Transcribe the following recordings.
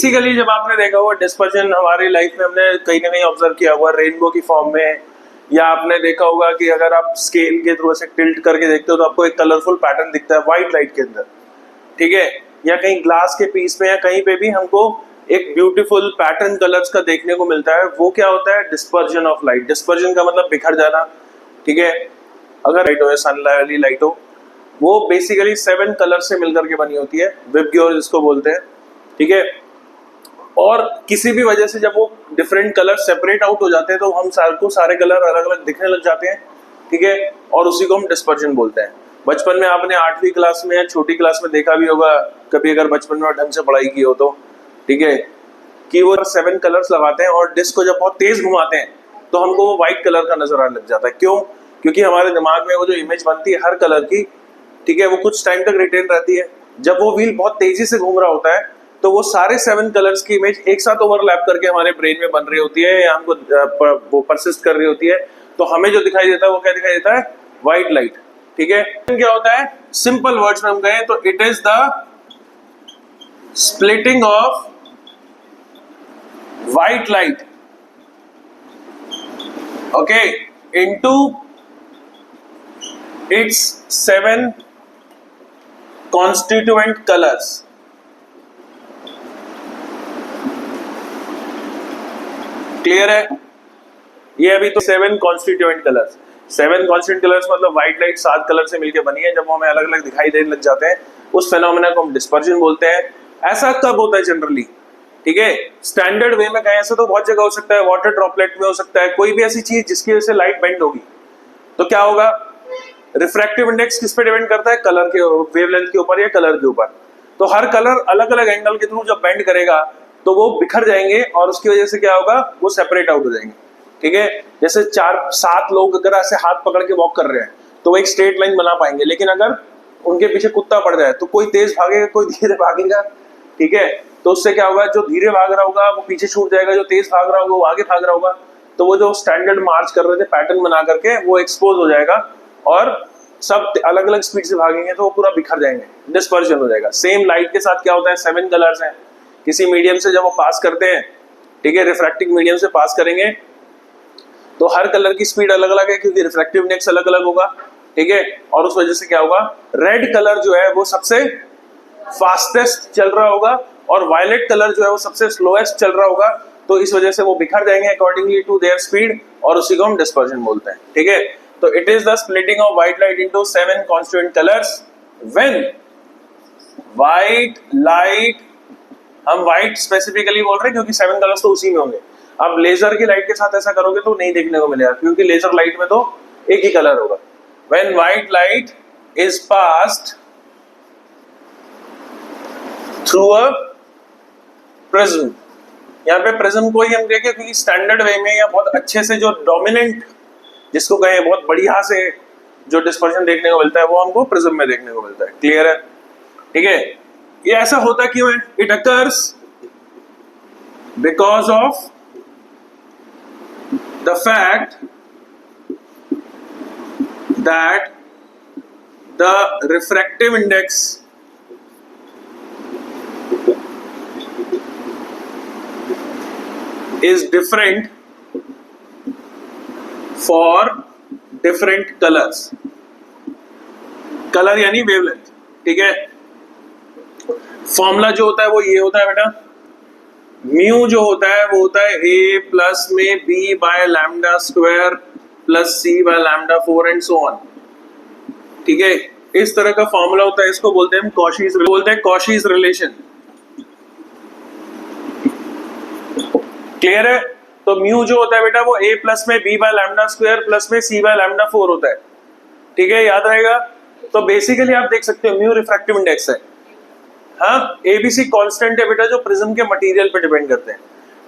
Basically जब आपने देखा हुआ डिस्पर्जन हमारी लाइफ में हमने कहीं ना कहीं ऑब्जर्व किया हुआ रेनबो की फॉर्म में, या आपने देखा होगा कि अगर आप स्केल के थ्रू ऐसे टिल्ट करके देखते हो तो आपको एक कलरफुल पैटर्न दिखता है व्हाइट लाइट के अंदर, ठीक है, या कहीं ग्लास के पीस में या कहीं पे भी हमको एक ब्यूटीफुल पैटर्न कलर्स का देखने को मिलता है। वो क्या होता है? Dispersion of light. डिस्पर्जन का मतलब बिखर जाना, ठीक है। अगर लाइट हो या सनलाइट वाली लाइट हो, वो बेसिकली 7 कलर से मिलकर के बनी होती है, विबग्योर जिसको बोलते हैं, ठीक है। और किसी भी वजह से जब वो डिफरेंट कलर सेपरेट आउट हो जाते हैं तो हम सारे कलर अलग अलग दिखने लग जाते हैं, ठीक है, और उसी को हम डिस्पर्जन बोलते हैं। बचपन में आपने 8वीं क्लास में या छोटी क्लास में देखा भी होगा कभी, अगर बचपन में ढंग से पढ़ाई की हो तो, ठीक है, कि वो 7 कलर्स लगाते हैं और डिस्क को जब बहुत तेज घुमाते हैं तो हमको वो व्हाइट कलर का नजर आने लग जाता है। क्यों? क्योंकि हमारे दिमाग में वो जो इमेज बनती है हर कलर की, ठीक है, वो कुछ टाइम तक रिटेन रहती है। जब वो व्हील बहुत तेजी से घूम रहा होता है तो वो सारे 7 कलर्स की इमेज एक साथ ओवरलैप करके हमारे ब्रेन में बन रही होती है, या हमको वो परसिस्ट कर रही होती है। तो हमें जो दिखाई देता है वो क्या दिखाई देता है? व्हाइट लाइट, ठीक है। क्या होता है? सिंपल वर्ड्स में हम कहें तो it is the splitting of white light, okay, into its 7 constituent colors। Clear है? ये अभी तो 7 कॉन्स्टिट्यूएंट कलर्स, 7 कॉन्स्टिट्यूएंट कलर्स मतलब व्हाइट लाइट 7 कलर से मिलकर बनी है। जब वो हमें अलग अलग दिखाई देने लग जाते हैं उस फेनोमेना को हम डिस्पर्जन बोलते हैं। ऐसा कब होता है जनरली, ठीक है, स्टैंडर्ड वे में कहें ऐसा तो बहुत जगह हो सकता है, वाटर ड्रॉपलेट में हो सकता है, कोई भी ऐसी चीज जिसकी वजह से लाइट बेंड होगी तो क्या होगा? रिफ्रैक्टिव इंडेक्स किस पे डिपेंड करता है? कलर के वेवलेंथ के ऊपर या कलर के ऊपर। तो हर कलर अलग अलग एंगल के थ्रू जब बेंड करेगा तो वो बिखर जाएंगे और उसकी वजह से क्या होगा? वो सेपरेट आउट हो जाएंगे, ठीक है। जैसे 4-7 लोग अगर ऐसे हाथ पकड़ के वॉक कर रहे हैं तो वो एक स्ट्रेट लाइन बना पाएंगे, लेकिन अगर उनके पीछे कुत्ता पड़ जाए तो कोई तेज भागेगा, कोई धीरे भागेगा, ठीक है। तो उससे क्या होगा? जो धीरे भाग रहा होगा वो पीछे छूट जाएगा, जो तेज भाग रहा होगा वो आगे भाग रहा होगा। तो वो जो स्टैंडर्ड मार्च कर रहे थे पैटर्न बना करके वो एक्सपोज हो जाएगा और सब अलग अलग स्पीड से भागेंगे तो वो पूरा बिखर जाएंगे, डिस्पर्जन हो जाएगा। सेम लाइट के साथ क्या होता है? 7 कलर्स हैं, किसी मीडियम से जब वो पास करते हैं, ठीक है, रिफ्रैक्टिव मीडियम से पास करेंगे तो हर कलर की स्पीड अलग अलग है क्योंकि रिफ्रैक्टिव इंडेक्स अलग अलग होगा, ठीक है। और उस वजह से क्या होगा? रेड कलर जो है वो सबसे फास्टेस्ट चल रहा होगा और वायलेट कलर जो है वो सबसे स्लोएस्ट चल रहा होगा। तो इस वजह से वो बिखर जाएंगे अकॉर्डिंगली टू देयर स्पीड और उसी को हम डिस्पर्जन बोलते हैं, ठीक है। तो it is the splitting of white light into 7 constituent colours when white light, हम व्हाइट स्पेसिफिकली बोल रहे हैं क्योंकि 7 कलर्स तो उसी में होंगे। अब लेजर की लाइट के साथ ऐसा करोगे तो नहीं देखने को मिलेगा क्योंकि लेजर लाइट में तो एक ही कलर होगा। When white light is passed through a prism, यहाँ पे प्रिज्म को ही हम देखें क्योंकि स्टैंडर्ड वे में या बहुत अच्छे से जो डोमिनेंट जिसको कहें बहुत बढ़िया से जो डिस्पर्जन देखने को मिलता है वो हमको प्रिज्म में देखने को मिलता है। क्लियर है? ठीक है। ये ऐसा होता क्यों है? It occurs because of the fact that the refractive index is different for different colors। Colour यानी वेवलेंथ, ठीक है। फॉर्मूला जो होता है वो ये होता है बेटा, म्यू जो होता है वो होता है a प्लस में b by lambda square plus c by lambda 4 and so on, ठीक है। इस तरह का फॉर्मूला होता है, इसको बोलते हैं कॉशीज रिलेशन। क्लियर है? तो म्यू जो होता है बेटा वो a प्लस में b by lambda square plus में c बाय लैम्डा 4 होता है, ठीक है, याद रहेगा। तो बेसिकली आप देख सकते हो म्यू रिफ्रैक्टिव इंडेक्स है, हाँ। एबीसी कांस्टेंट है बेटा जो प्रिज्म के मटेरियल पे डिपेंड करते हैं।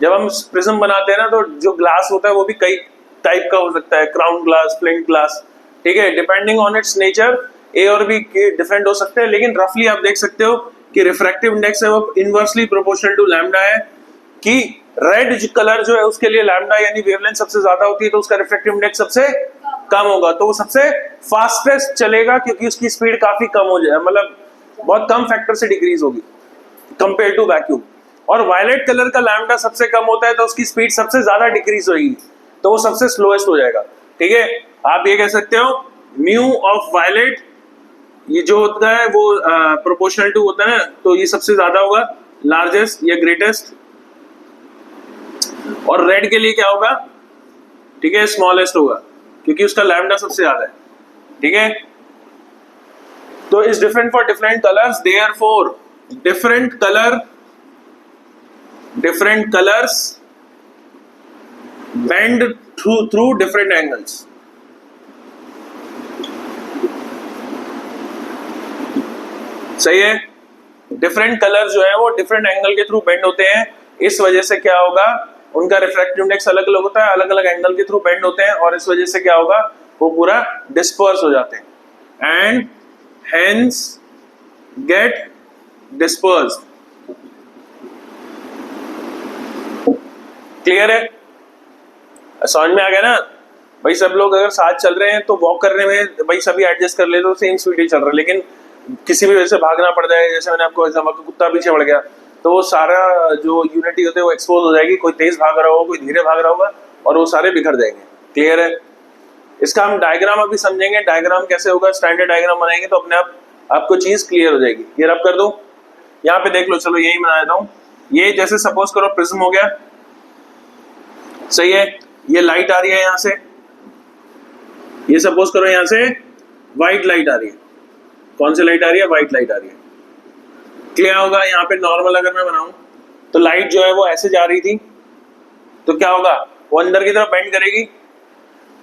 जब हम प्रिज्म बनाते हैं ना तो जो ग्लास होता है वो भी कई टाइप का हो सकता है, क्राउन ग्लास, फ्लिंट ग्लास, ठीक है। डिपेंडिंग ऑन इट्स नेचर ए और बी डिफरेंट हो सकते हैं, लेकिन रफली आप देख सकते हो कि रिफ्रैक्टिव इंडेक्स है वो इनवर्सली प्रोपोर्शनल टू लैम्डा है, कि रेड कलर जो है उसके लिए लैम्डा यानी वेवलेंथ सबसे ज्यादा होती है तो उसका रिफ्रैक्टिव इंडेक्स सबसे कम होगा, तो वो सबसे फास्टेस्ट चलेगा क्योंकि उसकी स्पीड काफी कम हो जाए, मतलब बहुत कम फैक्टर से डिक्रीज होगी कंपेयर टू वैक्यूम। और वायलेट कलर का लैम्डा सबसे कम होता है तो उसकी स्पीड सबसे ज्यादा डिक्रीज होगी, तो वो सबसे स्लोएस्ट हो जाएगा। ठीक है, आप ये कह सकते हो म्यू ऑफ वायलेट, ये जो होता है वो प्रोपोर्शनल टू होता है ना, तो ये सबसे ज्यादा होगा, लार्जेस्ट या ग्रेटेस्ट। और रेड के लिए क्या होगा, ठीक है, स्मॉलेस्ट होगा, क्योंकि उसका लैम्डा सबसे ज्यादा है। ठीक है, तो is different for different colours, therefore different colours bend through different angles. सही है, डिफरेंट कलर जो है वो डिफरेंट एंगल के थ्रू बेंड होते हैं, इस वजह से क्या होगा, उनका रिफ्रैक्टिव इंडेक्स अलग अलग होता है, अलग अलग एंगल के थ्रू बेंड होते हैं, और इस वजह से क्या होगा, वो पूरा डिस्पर्स हो जाते हैं and hence get dispersed. Clear है, समझ में आ गया ना भाई? सब लोग अगर साथ चल रहे हैं तो वॉक करने में भाई सभी एडजस्ट कर ले तो सेम स्पीड ही चल रहा है, लेकिन किसी भी वजह से भागना पड़ जाए, जैसे मैंने आपको एग्जाम्पल, कुत्ता पीछे बढ़ गया, तो वो सारा जो यूनिटी होते है वो एक्सपोज हो जाएगी, कोई तेज भाग रहा होगा, कोई धीरे भाग रहा होगा, और वो सारे बिखर जाएंगे। क्लियर है, इसका हम डायग्राम अभी समझेंगे, डायग्राम कैसे होगा, स्टैंडर्ड डायग्राम बनाएंगे तो अपने आप आपको चीज क्लियर हो जाएगी। ये रब कर दो, यहाँ पे देख लो, चलो यही बना देता हूँ। ये जैसे सपोज करो प्रिज्म हो गया, सही है, ये लाइट आ रही है यहाँ से, ये सपोज करो यहाँ से व्हाइट लाइट आ रही है, कौन सी लाइट आ रही है, व्हाइट लाइट आ रही है। क्लियर होगा, यहाँ पे नॉर्मल अगर मैं बनाऊं तो लाइट जो है वो ऐसे जा रही थी, तो क्या होगा, वो अंदर की तरफ बेंड करेगी,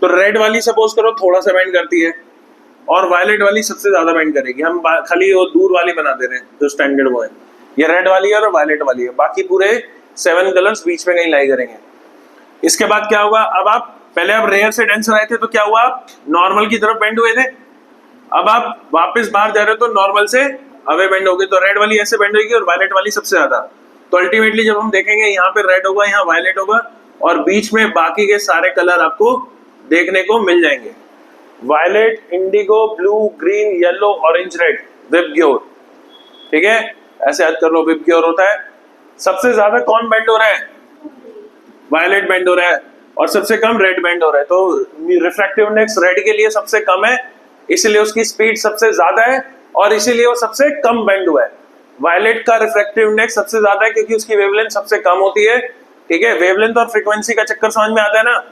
तो रेड वाली सपोज करो थोड़ा सा बेंड करती है, और वायलेट वाली सबसे ज्यादा बेंड करेगी। हम खाली वो दूर वाली बना दे रहे हैं जो स्टैंडर्ड वो है, ये रेड वाली है और वायलेट वाली है, बाकी पूरे 7 कलर्स बीच में कहीं लाई करेंगे। इसके बाद क्या होगा, अब आप पहले आप रेयर से डेंसर आए थे तो क्या हुआ, आप नॉर्मल की तरफ बेंड हुए थे, अब आप वापस बाहर जा रहे हो तो नॉर्मल से अवे बेंड हो गए, तो रेड वाली ऐसे बेंड होगी और वायलेट वाली सबसे ज्यादा। तो अल्टीमेटली जब हम देखेंगे यहाँ पे रेड होगा, यहाँ वायलेट होगा, और बीच में बाकी के सारे कलर आपको देखने को मिल जाएंगे, violet, indigo, blue, green, yellow, orange, red, VIBGYOR. ठीक है, ऐसे याद कर लो, विबग्योर होता है। सबसे ज्यादा कौन बेंड हो रहा है, वायलेट बेंड हो रहा है, और सबसे कम रेड बेंड हो रहा है, तो रिफ्रैक्टिव इंडेक्स रेड के लिए सबसे कम है, इसीलिए उसकी स्पीड सबसे ज्यादा है, और इसीलिए वो सबसे कम बेंड हुआ है। वायलेट का रिफ्रैक्टिव इंडेक्स सबसे ज्यादा है क्योंकि उसकी वेवलेंथ सबसे कम होती है। ठीक है, वेवलेंथ और फ्रीक्वेंसी का चक्कर समझ में आता है ना।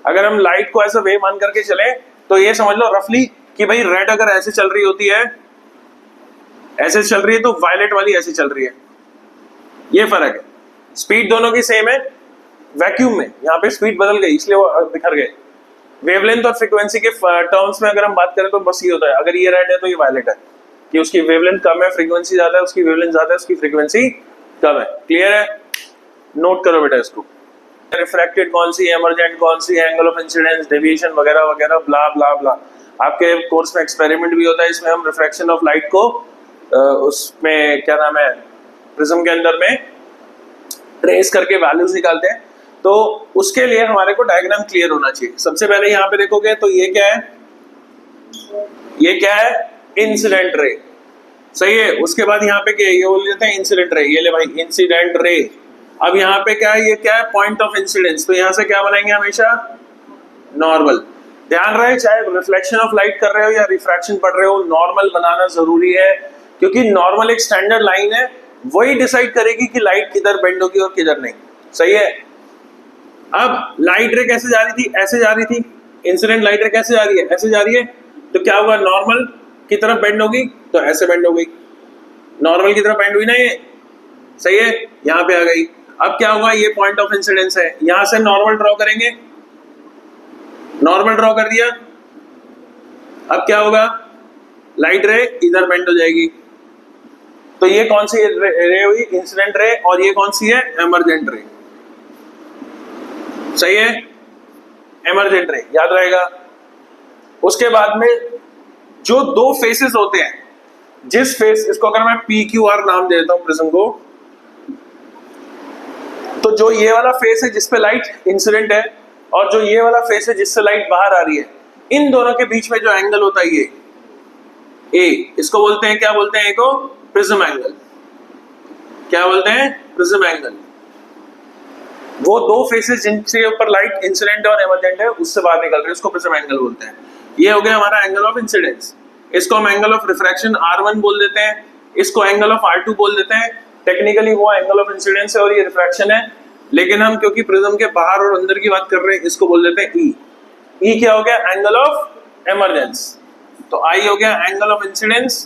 अगर हम लाइट को ऐसे वेव मान करके चले तो ये समझ लो रफली कि भाई रेड अगर ऐसे चल रही होती है, ऐसे चल रही है, तो वायलेट वाली ऐसे चल रही है, ये फर्क है। स्पीड दोनों की सेम है, वैक्यूम में यहाँ पे स्पीड बदल गई इसलिए वो बिखर गए। वेवलेंथ और फ्रीक्वेंसी के टर्म्स में अगर हम बात करें तो बस ये होता है, अगर ये रेड है तो ये वायलेट है, कि उसकी वेवलेंथ कम है, फ्रीक्वेंसी ज्यादा है, उसकी वेवलेंथ ज्यादा है, उसकी फ्रीक्वेंसी कम है। क्लियर है, नोट करो बेटा इसको। रिफ्रैक्टेड कौन सी, एमरजेंट कौन सी, एंगल ऑफ इंसिडेंस, डेविएशन वगैरह वगैरह, ब्ला ब्ला ब्ला। आपके कोर्स में एक्सपेरिमेंट भी होता है, इसमें हम रिफ्रैक्शन ऑफ लाइट को उसमें क्या नाम है, प्रिज्म के अंदर में ट्रेस करके वैल्यूज निकालते हैं, तो उसके लिए हमारे को डायग्राम क्लियर होना चाहिए। सबसे पहले यहाँ पे देखोगे तो ये क्या है, ये क्या है, इंसिडेंट रे, सही है। उसके बाद यहाँ पे क्या, ये बोल देते हैं इंसिडेंट रे, ये ले भाई इंसिडेंट रे। अब यहाँ पे क्या है, ये क्या है, पॉइंट ऑफ इंसिडेंस, तो यहाँ से क्या बनाएंगे हमेशा, नॉर्मल। ध्यान रहे, चाहे रिफ्लेक्शन ऑफ लाइट कर रहे हो या रिफ्रैक्शन पढ़ रहे हो, नॉर्मल बनाना जरूरी है, क्योंकि नॉर्मल एक स्टैंडर्ड लाइन है, वही डिसाइड करेगी कि लाइट किधर बेंड होगी और किधर नहीं, सही है। अब लाइट रे कैसे जा रही थी, ऐसे जा रही थी, इंसिडेंट लाइट रे कैसे जा रही है, ऐसे जा रही है, तो क्या हुआ, नॉर्मल की तरफ बेंड होगी तो ऐसे बेंड हो गई, नॉर्मल की तरफ बेंड हुई ना ये, सही है, यहाँ पे आ गई। अब क्या होगा, ये पॉइंट ऑफ इंसिडेंस है, यहां से नॉर्मल ड्रॉ करेंगे, नॉर्मल ड्रॉ कर दिया। अब क्या होगा, लाइट रे इधर बेंड हो जाएगी, तो ये कौन सी रे हुई, इंसिडेंट रे, और ये कौन सी है, एमरजेंट रे, सही है, एमरजेंट रे, याद रहेगा। उसके बाद में जो दो फेसेस होते हैं, जिस फेस, इसको अगर मैं PQR नाम दे देता हूं प्रिज्म को, तो जो ये वाला फेस है जिसपे लाइट इंसिडेंट है, और जो ये वाला फेस है जिससे लाइट बाहर आ रही है, इन दोनों के बीच में जो एंगल होता है ये ए, इसको बोलते हैं, क्या बोलते हैं, को प्रिज्म एंगल। क्या बोलते हैं, प्रिज्म एंगल, वो दो फेसेस जिनके ऊपर लाइट इंसिडेंट और एमरजेंट है उससे बाहर निकल रही है, उसको प्रिज्म एंगल बोलते हैं। ये हो गया हमारा एंगल ऑफ इंसिडेंस। इसको हम एंगल ऑफ रिफ्रैक्शन R1 बोल देते हैं, इसको एंगल ऑफ R2 बोल देते हैं। टेक्निकली वो एंगल ऑफ इंसिडेंस है और ये रिफ्रैक्शन है, लेकिन हम क्योंकि प्रिज्म के बाहर और अंदर की बात कर रहे हैं इसको बोल देते हैं E। E क्या हो गया? Angle of emergence. तो I हो गया एंगल ऑफ इंसिडेंस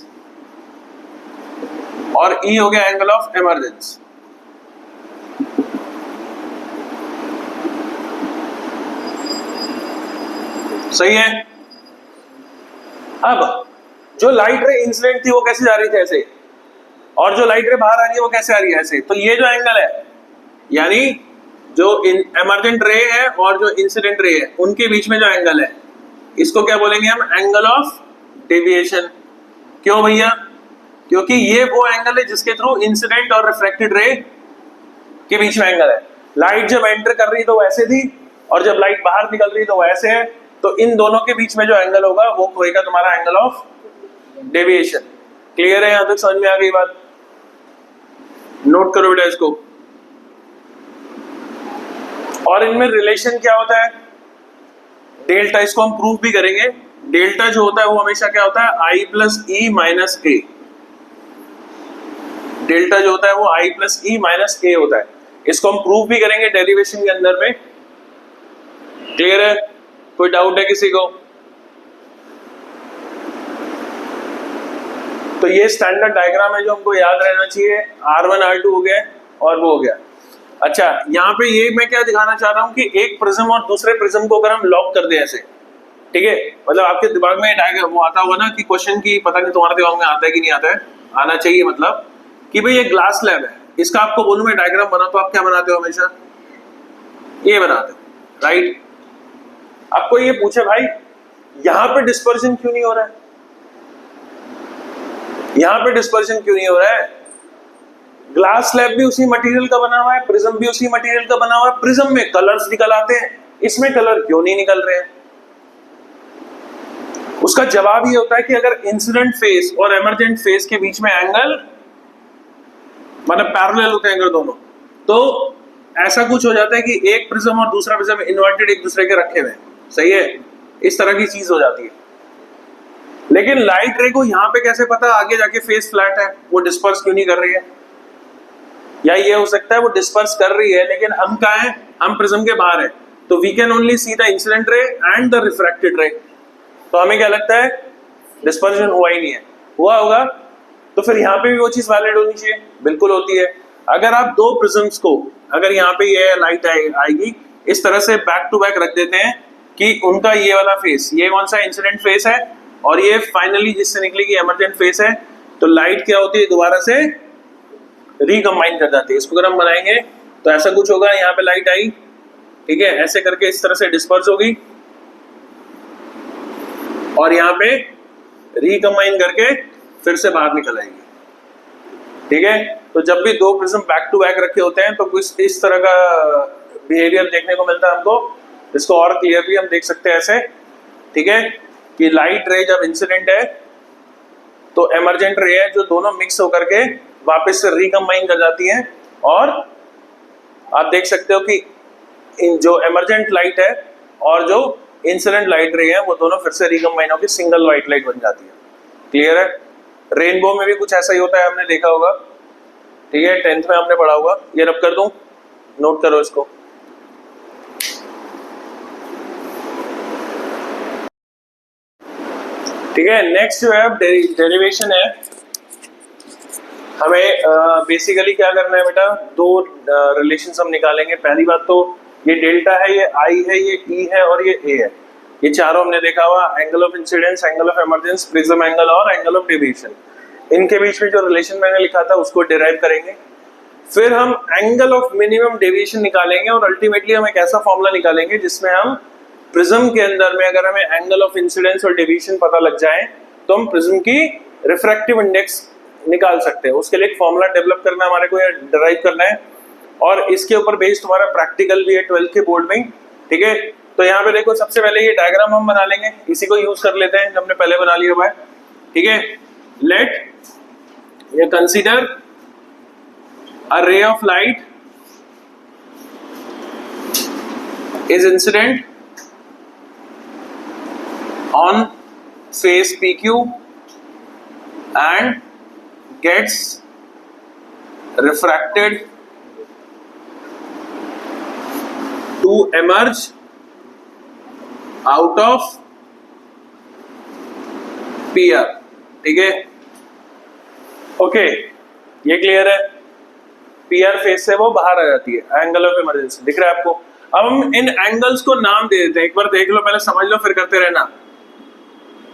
और E हो गया एंगल ऑफ एमरजेंस। सही है। अब जो लाइट रे इंसिडेंट थी वो कैसे जा रही थी? ऐसे, और जो लाइट रे बाहर आ रही है वो कैसे आ रही है? ऐसे। तो ये जो एंगल है, यानी जो एमरजेंट रे है और जो इंसिडेंट रे है उनके बीच में जो एंगल है इसको क्या बोलेंगे हम? Angle of deviation. क्यों भैया? क्योंकि ये वो एंगल है जिसके थ्रू इंसिडेंट और रिफ्रैक्टेड रे के बीच में एंगल है। लाइट जब एंटर कर रही तो वैसे थी और जब लाइट बाहर निकल रही तो वैसे है। तो इन दोनों के बीच में जो एंगल होगा वो होएगा तुम्हारा एंगल ऑफ डेविएशन। क्लियर है? यहां तक समझ में आ गई बात? नोट करो बेटा इसको। और इनमें रिलेशन क्या होता है? डेल्टा। इसको हम प्रूफ भी करेंगे। डेल्टा जो होता है वो हमेशा क्या होता है? I plus E minus A. Delta जो होता है वो I प्लस E माइनस ए होता है। इसको हम प्रूफ भी करेंगे डेरिवेशन के अंदर में। क्लियर है? कोई डाउट है किसी को? तो ये स्टैंडर्ड डायग्राम है जो हमको याद रहना चाहिए। R1 R2 हो गया और वो हो गया। अच्छा, यहाँ पे ये मैं क्या दिखाना चाह रहा हूँ कि एक प्रिज्म और दूसरे प्रिज्म को अगर हम लॉक कर दें ऐसे, ठीक है, मतलब आपके दिमाग में डायग्राम वो आता होगा ना कि क्वेश्चन की, पता नहीं तुम्हारे दिमाग में आता है कि नहीं आता है, आना चाहिए, मतलब कि भाई ये ग्लास स्लैब है, इसका आपको बोलूं मैं डायग्राम बना, तो आप क्या बनाते हो? हमेशा ये बनाते हो, राइट? आपको ये पूछे भाई यहां पे डिस्पर्शन क्यों नहीं हो रहा है? यहां पे डिस्पर्शन क्यों नहीं हो रहा है? ग्लास स्लैब भी उसी मटेरियल का बना हुआ है, प्रिज्म भी उसी मटेरियल का बना हुआ है, प्रिज्म में कलर्स निकल आते हैं, इसमें कलर क्यों नहीं निकल रहे हैं? उसका जवाब ये होता है कि अगर इंसिडेंट फेस और एमरजेंट फेस के बीच में एंगल मतलब पैरेलल होते हैं अगर दोनों, तो ऐसा कुछ हो जाता है कि एक प्रिज्म और दूसरा प्रिज्म इन्वर्टेड एक दूसरे के रखे हुए हैं। सही है? इस तरह की चीज हो जाती है। लेकिन लाइट रे को यहां पे कैसे पता आगे जाके फेस फ्लैट है, वो डिस्पर्स क्यों नहीं कर रही है? या ये हो सकता है वो डिस्पर्स कर रही है लेकिन हम कहाँ हैं? हम प्रिज्म के बाहर है, तो we can only see the incident ray and the refracted ray. तो हमें क्या लगता है? डिस्पर्शन हुआ ही नहीं है। हुआ होगा तो फिर यहाँ पे भी वो चीज वैलिड होनी चाहिए। बिल्कुल होती है। अगर आप दो प्रिज्म्स को, अगर यहाँ पे ये लाइट आएगी, इस तरह से बैक टू बैक रख देते हैं कि उनका ये वाला फेस, ये कौन सा इंसिडेंट फेस है और ये फाइनली जिससे निकलेगी एमरजेंट फेस है, तो लाइट क्या होती है? दोबारा से रिकम्बाइन कर जाती है। इसको अगर हम बनाएंगे तो ऐसा कुछ होगा, यहाँ पे लाइट आई, ठीक है, ऐसे करके इस तरह से डिस्पर्स होगी और यहाँ पे रिकम्बाइन करके फिर से बाहर निकल आएगी। ठीक है? तो जब भी दो प्रिज्म बैक टू बैक रखे होते हैं तो कुछ इस तरह का बिहेवियर देखने को मिलता है हमको। इसको और क्लियरली हम देख सकते हैं ऐसे, ठीक है, कि लाइट रे जब इंसिडेंट है तो एमरजेंट रे है जो दोनों मिक्स होकर के वापस से रिकम्बाइन कर जाती हैं, और आप देख सकते हो कि इन जो एमरजेंट लाइट है और जो इंसिडेंट लाइट रे है वो दोनों फिर से रिकम्बाइन होकर सिंगल व्हाइट लाइट बन जाती है। क्लियर है? रेनबो में भी कुछ ऐसा ही होता है, हमने देखा होगा, ठीक है, 10th में आपने पढ़ा होगा। ये रब कर दूं, नोट करो इसको। ठीक है, नेक्स्ट जो है डेरिवेशन है। हमें बेसिकली क्या करना है बेटा? दो रिलेशंस हम निकालेंगे। पहली बात तो ये डेल्टा है, ये आई है, ये ई है और ये ए है। ये चारों हमने देखा हुआ, angle of incidence, angle of emergence, prism angle और एंगल ऑफ डेविएशन। इनके बीच में जो रिलेशन मैंने लिखा था उसको डिराइव करेंगे। फिर हम एंगल ऑफ मिनिमम डेविएशन निकालेंगे और अल्टीमेटली हम एक ऐसा फॉर्मूला निकालेंगे जिसमें हम प्रिज्म के अंदर में अगर हमें एंगल ऑफ इंसिडेंस और डेविएशन पता लग जाए तो हम प्रिज्म की रिफ्रैक्टिव इंडेक्स निकाल सकते हैं। उसके लिए एक फॉर्मूला डेवलप करना हमारे को, या डिराइव करना है, और इसके ऊपर बेस्ड तुम्हारा प्रैक्टिकल भी है 12th के बोर्ड में। ठीक है? तो यहाँ पे देखो, सबसे पहले ये डायग्राम हम बना लेंगे, इसी को यूज कर लेते हैं, हमने पहले बना लिया हुआ है। ठीक है? लेट ये consider a ray of light is incident on face PQ and gets refracted to emerge out of PR, ठीक है? ओके, ये क्लियर है? PR फेस से वो बाहर आ जाती है, एंगल ऑफ इमरजेंसी दिख रहा है आपको? अब हम इन एंगल्स को नाम दे देते हैं, एक बार देख लो, पहले समझ लो फिर करते रहना।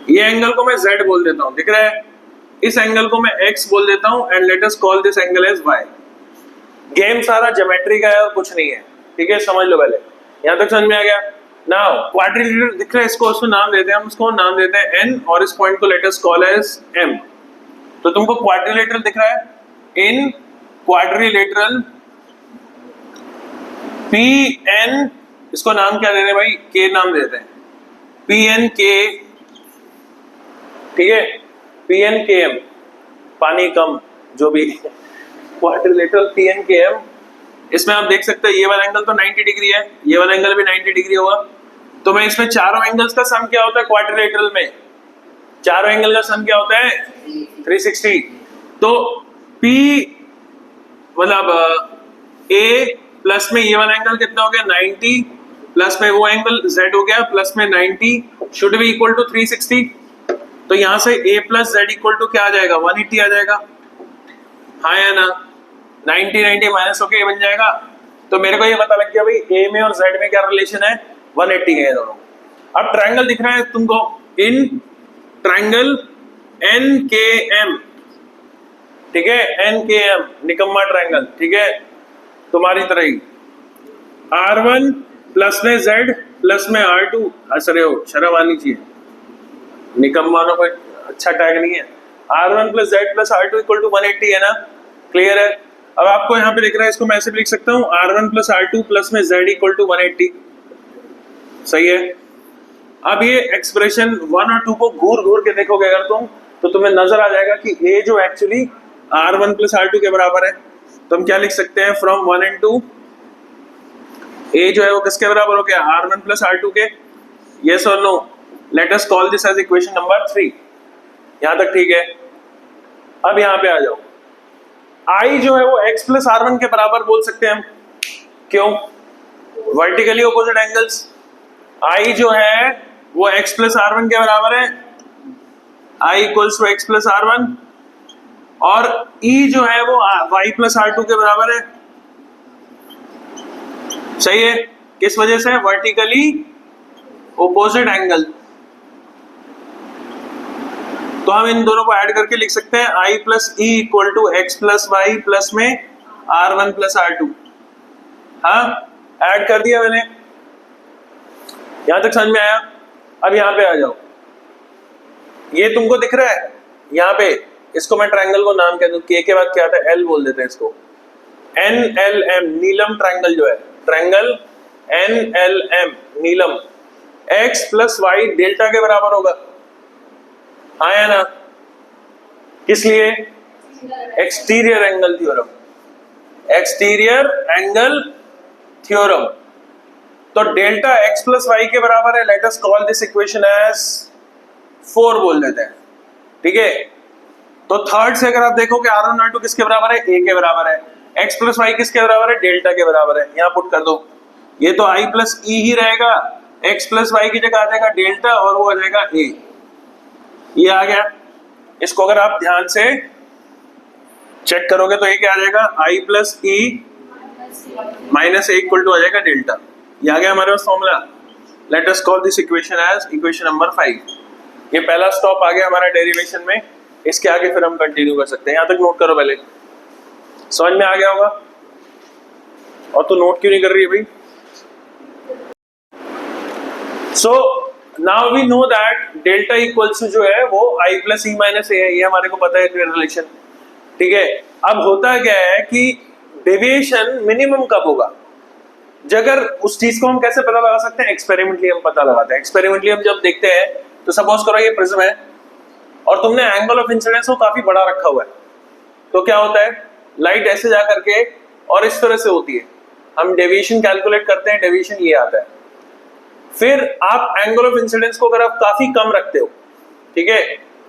ये एंगल को मैं Z बोल देता हूं, दिख रहा है? इस एंगल को मैं X बोल देता हूं and let us call this angle as Y। Game सारा ज्योमेट्री का है और कुछ नहीं है, ठीक है? समझ लो पहले, यहां तक समझ में आ गया? नाउ क्वाड्रिलेटरल दिख रहा है, इसको उसको नाम देते हैं, हम इसको नाम देते हैं N और इस पॉइंट को let us call as M। तो तुमको क्वाड्रिलेटरल दिख रहा है, इन क्वाड्रिलेटरल PN, इसको नाम क्या दे रहे हैं भाई? K नाम देते हैं, PNK, ठीक है? PNKM, पानी कम, जो भी क्वाड्रिलेटरल PNKM। इसमें आप देख सकते हैं ये वाला एंगल तो 90 डिग्री है, ये वाला एंगल भी 90 डिग्री होगा। तो मैं इसमें चारों एंगल्स का सम क्या होता है? क्वाड्रिलेटरल में चारों एंगल का सम क्या होता है? 360। तो P मतलब A प्लस में ये वाला एंगल कितना हो गया? 90, प्लस में वो एंगल Z हो गया प्लस में 90, शुड बी इक्वल टू 360। तो यहां से A plus Z equal to क्या आ जाएगा? 180 आ जाएगा, हाँ या ना? 90 90 माइनस होके बन जाएगा। तो मेरे को ये पता लग गया भाई A में और Z में क्या रिलेशन है? 180 है दोनों। अब ट्रायंगल दिख रहा है तुमको, इन ट्रायंगल NKM, ठीक है? NKM निकम्मा ट्रायंगल, ठीक है? तुम्हारी तरह ही R1 प्लस में Z प्लस में R2, हंस रहे हो, शर्म आनी चाहिए, निकम्मा ना कोई अच्छा टैग नहीं है। R1 plus Z plus R2 equal to 180 है ना? क्लियर है? अब आपको यहाँ पे लिख रहा है, इसको मैं ऐसे भी लिख सकता हूँ, R1 प्लस R2 प्लस में Z इक्वल टू 180, सही है? अब ये एक्सप्रेशन 1 और 2 को घूर घूर के देखोगे अगर तुम, तो तुम्हें नजर आ जाएगा कि A जो एक्चुअली R1 प्लस R2 के बराबर है। तो हम क्या लिख सकते हैं? फ्रॉम 1 एंड 2 A जो है वो किसके बराबर हो गया? R1 प्लस R2 के। यस और no? Let us call this as equation number 3। यहां तक ठीक है? अब यहां पे आ जाओ, I जो है वो X प्लस R1 के बराबर बोल सकते हैं हम, क्यों? Vertically opposite angles. I जो है वो X प्लस R1 के बराबर है, I equals to X plus R1, और E जो है वो Y प्लस R2 के बराबर है, सही है? किस वजह से? Vertically opposite angle. तो हम इन दोनों को ऐड करके लिख सकते हैं I plus E equal to X plus Y plus में R1 प्लस R2। हाँ, ऐड कर दिया मैंने, यहां तक समझ में आया? अब यहां पे आ जाओ, ये तुमको दिख रहा है यहां पे, इसको मैं ट्रायंगल को नाम कह दूं, K के बाद क्या आता है? L बोल देते हैं इसको, NLM, नीलम ट्रायंगल जो है, triangle NLM Neelam, X plus Y delta के बराबर होगा, हाँ या ना? किस लिए? Exterior angle theorem, exterior angle theorem. तो डेल्टा X प्लस Y के बराबर है, let us call this equation as 4 बोल देते हैं, ठीक है? तो थर्ड से अगर आप देखो कि R1 R2 किसके बराबर है? A के बराबर है। X प्लस Y किसके बराबर है? डेल्टा के बराबर है। यहाँ पुट कर दो, ये तो I प्लस E ही रहेगा, X प्लस Y की जगह आ जाएगा डेल्टा और वो आ जाएगा A। ये आ गया। इसको अगर आप ध्यान से चेक करोगे तो ये क्या आ जाएगा? I plus E minus A equal to आ जाएगा डेल्टा। ये आ गया हमारे पास formula. Let us call this equation as equation number 5। ये पहला स्टॉप आ गया हमारा डेरिवेशन में, इसके आगे फिर हम कंटिन्यू कर सकते हैं। यहाँ तक नोट करो, पहले समझ में आ गया होगा। और तो नोट क्यों नहीं कर रही है भाई? So now we know that delta equals जो है वो I plus E minus A है, ये हमारे को पता है रिलेशन, ठीक है? अब होता क्या है कि डेविएशन मिनिमम कब होगा? अगर उस चीज को हम कैसे पता लगा सकते हैं? एक्सपेरिमेंटली हम पता लगाते हैं। एक्सपेरिमेंटली हम जब देखते हैं तो सपोज करो ये प्रिज्म है और तुमने एंगल ऑफ इंसिडेंस को काफी बड़ा रखा हुआ है, तो क्या होता है? लाइट ऐसे जा करके और इस तरह से होती है, हम डेविएशन कैलकुलेट करते हैं, डेविएशन ये आता है। फिर आप एंगल ऑफ इंसिडेंस को अगर आप काफी कम रखते हो, ठीक है,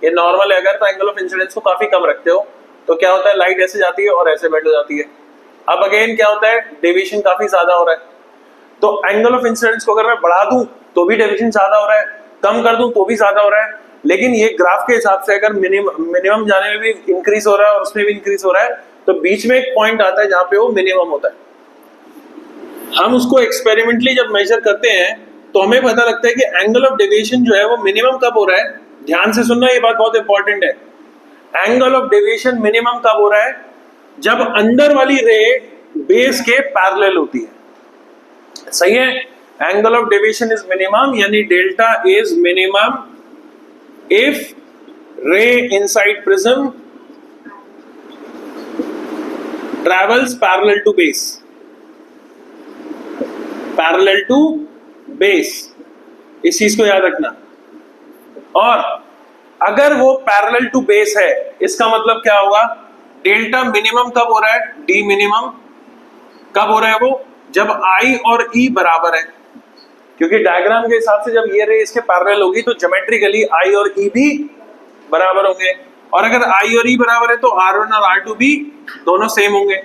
ये नॉर्मल है अगर, तो एंगल ऑफ इंसिडेंस को काफी कम रखते हो तो क्या होता है, लाइट ऐसे जाती है और ऐसे बेंड हो जाती है। अब अगेन क्या होता है, डेविएशन काफी ज्यादा हो रहा है, तो एंगल ऑफ इंसिडेंस को अगर मैं बढ़ा दूं तो भी डेविएशन ज्यादा हो रहा है, कम कर दूं तो भी ज्यादा हो रहा है। लेकिन ये ग्राफ के हिसाब से अगर मिनिमम जाने में भी इंक्रीज हो रहा है और उसमें भी इंक्रीज हो रहा है, तो बीच में एक पॉइंट आता है जहां पे वो मिनिमम होता है। हम उसको एक्सपेरिमेंटली जब मेजर करते हैं तो हमें पता लगता है कि एंगल ऑफ डेविएशन जो है वो मिनिमम कब हो रहा है। ध्यान से सुनना, ये बात बहुत इंपॉर्टेंट है। एंगल ऑफ डेविएशन मिनिमम कब हो रहा है, जब अंदर वाली रे बेस के पैरेलल होती है। सही है, angle of deviation is minimum, यानी delta is minimum if ray inside prism travels parallel to base, parallel to base, इस चीज को याद रखना। और अगर वो पैरेलल टू बेस है, इसका मतलब क्या होगा, डेल्टा मिनिमम कब हो रहा है, डी मिनिमम कब हो रहा है, वो जब आई और ई बराबर है। क्योंकि डायग्राम के हिसाब से जब ये रे इसके पैरेलल होगी तो ज्योमेट्रिकली आई और ई भी बराबर होंगे, और अगर आई और ई बराबर है तो R1 और R2 भी दोनों सेम होंगे।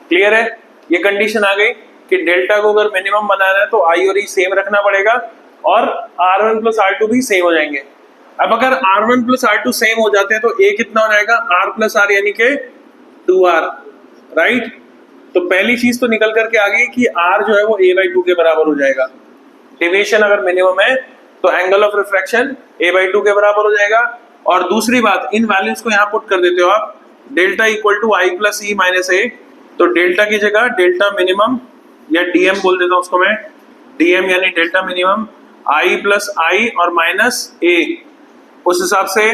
क्लियर है, ये कंडीशन आ गई कि डेल्टा को अगर मिनिमम बनाना है तो आई और ई सेम रखना पड़ेगा और R1 प्लस R2 भी सेम हो जाएंगे। अब अगर R1 प्लस R2 सेम हो जाते हैं तो A कितना हो जाएगा, R प्लस R, यानी कि 2R, राइट। तो पहली चीज तो निकल करके आ गई कि R जो है वो A/2 के बराबर हो जाएगा। डेविएशन अगर मिनिमम है तो एंगल ऑफ रिफ्रैक्शन A/2 के बराबर हो जाएगा। और दूसरी बात, इन वैल्यूज को यहाँ पुट कर देते हो आप, delta equal to I plus E minus A, तो डेल्टा की जगह डेल्टा मिनिमम या डीएम बोल देता हूं उसको मैं, डीएम यानी डेल्टा मिनिमम आई प्लस आई और माइनस ए। उस हिसाब से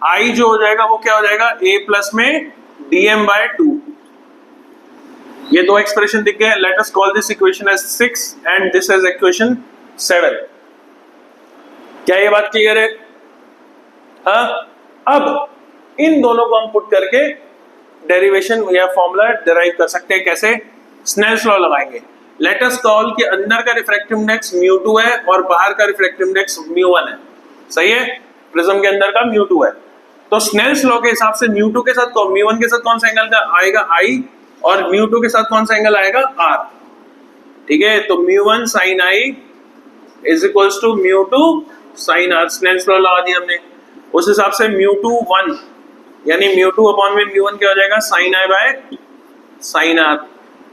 आई जो हो जाएगा वो क्या हो जाएगा, ए प्लस में डीएम बाय 2। ये दो एक्सप्रेशन दिख गए। Let us call this equation as 6 and this as equation 7। क्या ये बात क्लियर है? हाँ, अब इन दोनों को हम पुट करके डेरिवेशन या फॉर्मूला डिराइव कर सकते हैं। कैसे? स्नेल्स लॉ लगाएंगे। लेट अस कॉल कि अंदर का रिफ्रैक्टिव इंडेक्स μ2 है और बाहर का रिफ्रैक्टिव इंडेक्स μ1 है। सही है, प्रिज्म के अंदर का μ2 है, तो स्नेल्स लॉ के हिसाब से μ2 के साथ μ1 के साथ कौन सा एंगल आएगा, I, और μ2 के साथ कौन सा एंगल आएगा, R। ठीक है, तो μ1 sin I is equals to μ2 sin R। Snell's law लगा दिया हमने। उस हिसाब से μ2 1 यानी μ2 अपॉन में μ1 क्या हो जाएगा, sin I by sin R।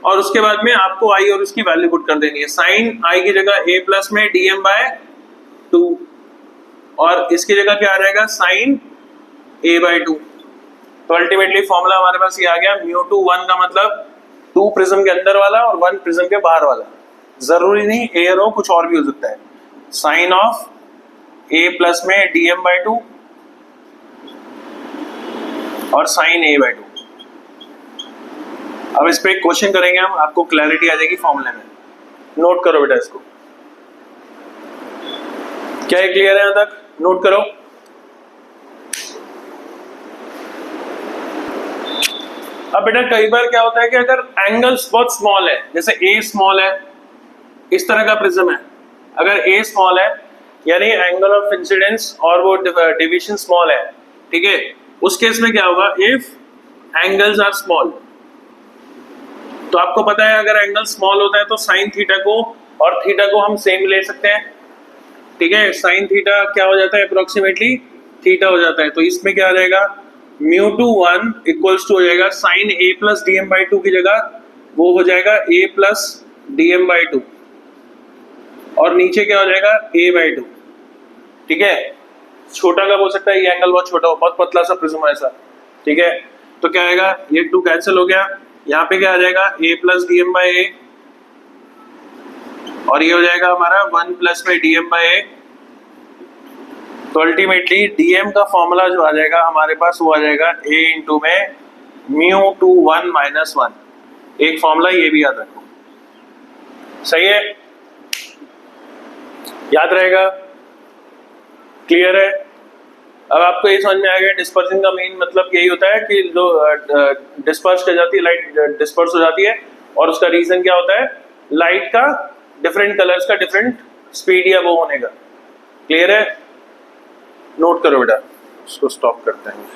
और उसके बाद में आपको I और उसकी वैल्यू पुट कर देनी है। sin I की जगह a प्लस में dm बाय 2 और इसकी जगह क्या आ जाएगा, sin a बाय 2। तो अल्टीमेटली फॉर्मूला हमारे पास ये आ गया, μ2 1 का मतलब 2 प्रिज्म के अंदर वाला और 1 प्रिज्म के बाहर वाला। जरूरी नहीं a रो, कुछ और भी हो सकता है। साइन ऑफ a प्लस में dm बाय 2 और साइन a बाय 2। अब इस पे एक क्वेश्चन करेंगे हम, आपको क्लैरिटी आ जाएगी फॉर्मूले में। नोट करो बेटा इसको। क्या ये क्लियर है यहां तक? नोट करो। अब बेटा कई बार क्या होता है कि अगर एंगल्स बहुत स्मॉल है, जैसे a स्मॉल है, इस तरह का प्रिज्म है, अगर a स्मॉल है यानी एंगल ऑफ इंसिडेंस और वो डेविएशन स्मॉल है, ठीक है, उस केस में क्या होगा, इफ एंगल्स आर स्मॉल, तो आपको पता है अगर एंगल स्मॉल होता है तो साइन थीटा को और थीटा को हम सेम ले सकते हैं। ठीक है, साइन थीटा क्या हो जाता है, अप्रोक्सीमेटली थीटा हो जाता है। तो इसमें क्या आ जाएगा, μ2 1 इक्वल्स टू हो जाएगा sine a plus dm by 2 की जगह वो हो जाएगा a प्लस dm बाई 2 और नीचे क्या हो जाएगा a बाई 2। ठीक है, छोटा कब हो सकता है, ये एंगल बहुत छोटा हो, बहुत पतला सा प्रिज्म ऐसा। ठीक है, तो क्या आएगा, ये 2 कैंसिल हो गया, यहाँ पे क्या आ जाएगा a plus D M by A और ये हो जाएगा हमारा 1 प्लस में dm बाई ए। तो अल्टीमेटली dm का फॉर्मूला जो आ जाएगा हमारे पास वो आ जाएगा a इंटू में μ2 1 माइनस 1। एक फॉर्मूला ये भी याद रखो। सही है, याद रहेगा, क्लियर है। अब आपको ये समझ में आ गया डिस्पर्जन का मेन मतलब यही होता है कि जो डिस्पर्स कर जाती है, लाइट डिस्पर्स हो जाती है, और उसका रीजन क्या होता है, लाइट का डिफरेंट कलर्स का डिफरेंट स्पीड या वो होने का। क्लियर है? नोट करो बेटा, इसको स्टॉप करते हैं।